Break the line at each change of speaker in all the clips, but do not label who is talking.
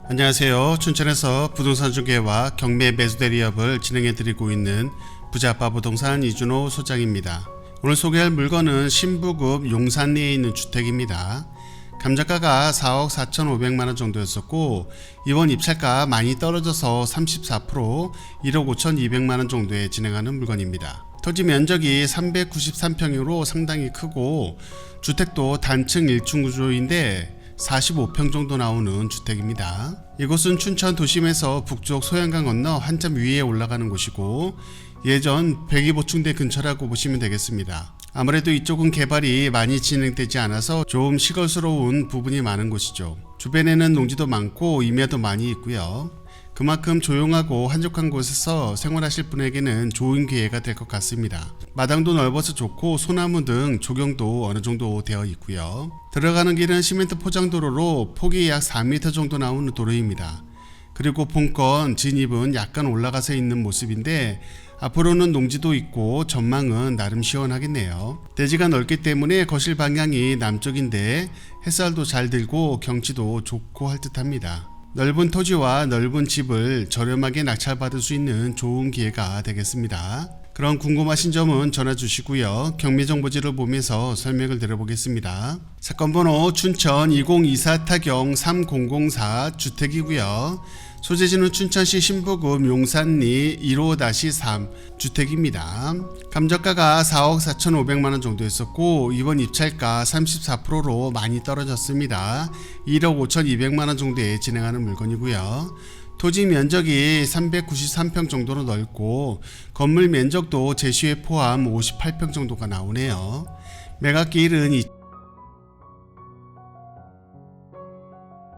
안녕하세요. 춘천에서 부동산 중개와 경매 매수 대리업을 진행해드리고 있는 부자아빠 부동산 이준호 소장입니다. 오늘 소개할 물건은 신부급 용산리에 있는 주택입니다. 감정가가 4억 4,500만원 정도였었고 이번 입찰가 많이 떨어져서 34% 1억 5,200만원 정도에 진행하는 물건입니다. 토지 면적이 393평으로 상당히 크고 주택도 단층 1층 구조인데 45평 정도 나오는 주택입니다. 이곳은 춘천 도심에서 북쪽 소양강 건너 한참 위에 올라가는 곳이고 예전 백이보충대 근처라고 보시면 되겠습니다. 아무래도 이쪽은 개발이 많이 진행되지 않아서 좀 시골스러운 부분이 많은 곳이죠. 주변에는 농지도 많고 임야도 많이 있고요. 그만큼 조용하고 한적한 곳에서 생활하실 분에게는 좋은 기회가 될 것 같습니다. 마당도 넓어서 좋고 소나무 등 조경도 어느 정도 되어 있고요. 들어가는 길은 시멘트 포장도로로 폭이 약 4m 정도 나오는 도로입니다. 그리고 본건 진입은 약간 올라가서 있는 모습인데 앞으로는 농지도 있고 전망은 나름 시원하겠네요. 대지가 넓기 때문에 거실 방향이 남쪽인데 햇살도 잘 들고 경치도 좋고 할 듯합니다. 넓은 토지와 넓은 집을 저렴하게 낙찰받을 수 있는 좋은 기회가 되겠습니다. 그럼 궁금하신 점은 전화 주시고요. 경매정보지를 보면서 설명을 드려보겠습니다. 사건번호 춘천 2024 타경 3004 주택이고요. 소재지는 춘천시 신부급 용산리 1호-3 주택입니다. 감정가가 4억 4,500만원 정도였었고 이번 입찰가 34%로 많이 떨어졌습니다. 1억 5,200만원 정도에 진행하는 물건이고요. 토지 면적이 393평 정도로 넓고 건물 면적도 제시외 포함 58평 정도가 나오네요. 매각기일은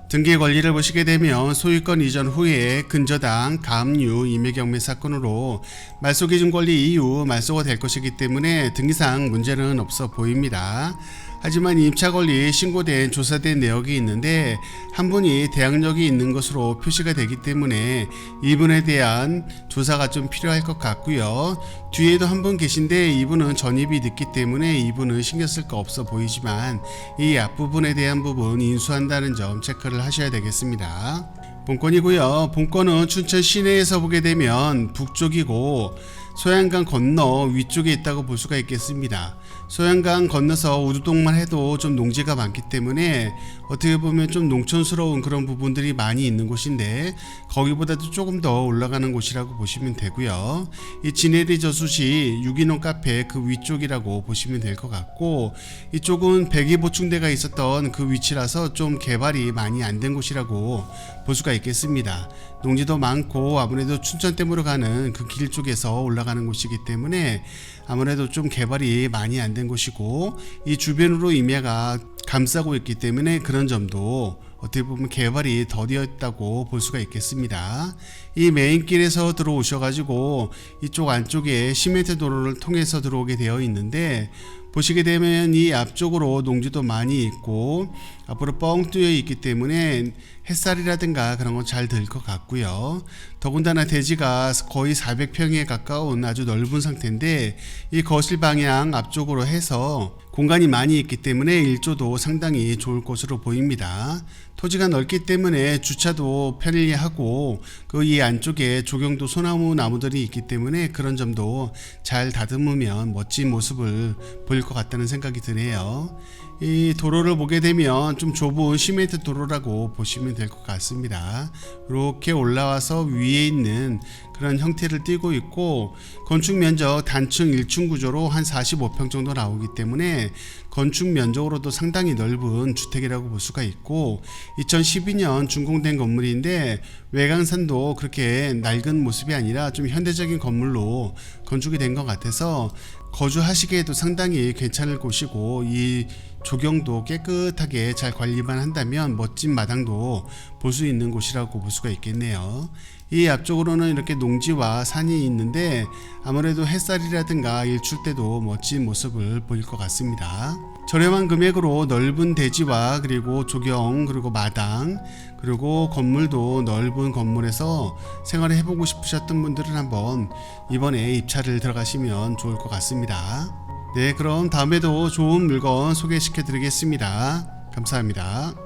등기 권리를 보시게 되면 소유권 이전 후에 근저당, 가압류, 임의경매 사건으로 말소 기준 권리 이후 말소가 될 것이기 때문에 등기상 문제는 없어 보입니다. 하지만 임차 권리 신고된 조사된 내역이 있는데 한 분이 대항력이 있는 것으로 표시가 되기 때문에 이분에 대한 조사가 좀 필요할 것 같고요. 뒤에도 한 분 계신데 이분은 전입이 늦기 때문에 이분은 신경 쓸 거 없어 보이지만 이 앞부분에 대한 부분 인수한다는 점 체크를 하셔야 되겠습니다. 본건이고요. 본건은 춘천 시내에서 보게 되면 북쪽이고 소양강 건너 위쪽에 있다고 볼 수가 있겠습니다. 소양강 건너서 우두동만 해도 좀 농지가 많기 때문에 어떻게 보면 좀 농촌스러운 그런 부분들이 많이 있는 곳인데 거기보다도 조금 더 올라가는 곳이라고 보시면 되고요. 이 진해리 저수지 유기농 카페 그 위쪽이라고 보시면 될 것 같고 이쪽은 백이보충대가 있었던 그 위치라서 좀 개발이 많이 안 된 곳이라고 볼 수가 있겠습니다. 농지도 많고 아무래도 춘천댐으로 가는 그 길 쪽에서 올라가는 곳이기 때문에 아무래도 좀 개발이 많이 안 된 곳이고 이 주변으로 임야가 감싸고 있기 때문에 그런 점도 어떻게 보면 개발이 더디었다고 볼 수가 있겠습니다. 이 메인길에서 들어오셔가지고 이쪽 안쪽에 시멘트 도로를 통해서 들어오게 되어 있는데 보시게 되면 이 앞쪽으로 농지도 많이 있고 앞으로 뻥 뚫려 있기 때문에 햇살이라든가 그런 건 잘 들 것 같고요. 더군다나 대지가 거의 400평에 가까운 아주 넓은 상태인데 이 거실 방향 앞쪽으로 해서 공간이 많이 있기 때문에 일조도 상당히 좋을 것으로 보입니다. 토지가 넓기 때문에 주차도 편리하고 그 이 안쪽에 조경도 소나무 나무들이 있기 때문에 그런 점도 잘 다듬으면 멋진 모습을 보일 것 같다는 생각이 드네요. 이 도로를 보게 되면 좀 좁은 시멘트 도로라고 보시면 될 것 같습니다. 이렇게 올라와서 위에 있는 그런 형태를 띠고 있고 건축 면적 단층 1층 구조로 한 45평 정도 나오기 때문에 건축 면적으로도 상당히 넓은 주택이라고 볼 수가 있고 2012년 준공된 건물인데 외관산도 그렇게 낡은 모습이 아니라 좀 현대적인 건물로 건축이 된 것 같아서 거주하시기에도 상당히 괜찮을 곳이고 이 조경도 깨끗하게 잘 관리만 한다면 멋진 마당도 볼 수 있는 곳이라고 볼 수가 있겠네요. 이 앞쪽으로는 이렇게 농지와 산이 있는데 아무래도 햇살이라든가 일출 때도 멋진 모습을 보일 것 같습니다. 저렴한 금액으로 넓은 대지와 그리고 조경 그리고 마당 그리고 건물도 넓은 건물에서 생활을 해보고 싶으셨던 분들은 한번 이번에 입찰을 들어가시면 좋을 것 같습니다. 네, 그럼 다음에도 좋은 물건 소개시켜 드리겠습니다. 감사합니다.